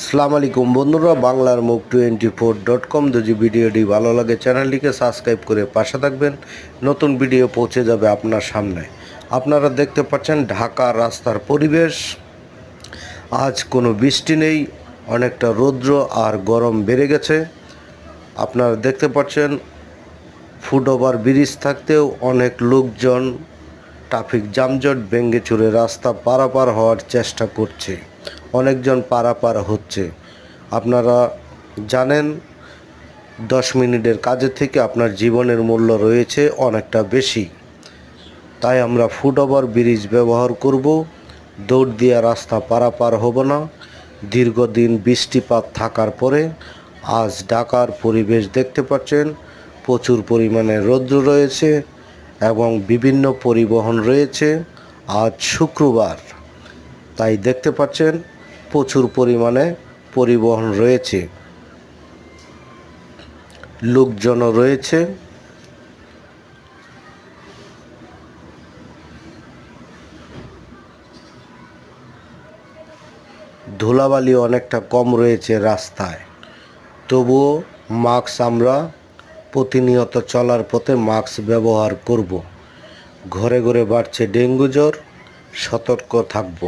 আসসালামু আলাইকুম বন্ধুরা, বাংলার মুখ 24.com যদি ভিডিওটি ভালো লাগে চ্যানেলটিকে সাবস্ক্রাইব করে পাশে থাকবেন। নতুন ভিডিও পৌঁছে যাবে আপনার সামনে। আপনারা দেখতে পাচ্ছেন ঢাকার রাস্তার পরিবেশ। আজ কোনো বৃষ্টি নেই, অনেকটা রৌদ্র আর গরম বেড়ে গেছে। আপনারা দেখতে পাচ্ছেন ফুটওভার ব্রিজ থাকতেও অনেক লোকজন ট্রাফিক যানজট ভেঙে চুরে রাস্তা পারাপার হওয়ার চেষ্টা করছে, অনেকজন পারাপার হচ্ছে। আপনারা জানেন 10 মিনিটের কাজের থেকে আপনার জীবনের মূল্য রয়েছে অনেকটা বেশি। তাই আমরা ফুটওভার ব্রিজ ব্যবহার করব, দৌড় দিয়া রাস্তা পারাপার হব না। দীর্ঘদিন বৃষ্টিপাত থাকার পরে আজ ঢাকার পরিবেশ দেখতে পাচ্ছেন, প্রচুর পরিমাণে রৌদ্র রয়েছে এবং বিভিন্ন পরিবহন রয়েছে। আজ শুক্রবার, তাই দেখতে পাচ্ছেন প্রচুর পরিমাণে পরিবহন রয়েছে, লোকজনও রয়েছে। ধুলাবালি অনেকটা কম রয়েছে রাস্তায়, তবুও মাস্ক আমরা প্রতিনিয়ত চলার পথে মাস্ক ব্যবহার করব। ঘরে ঘরে বাড়ছে ডেঙ্গু জ্বর, সতর্ক থাকব।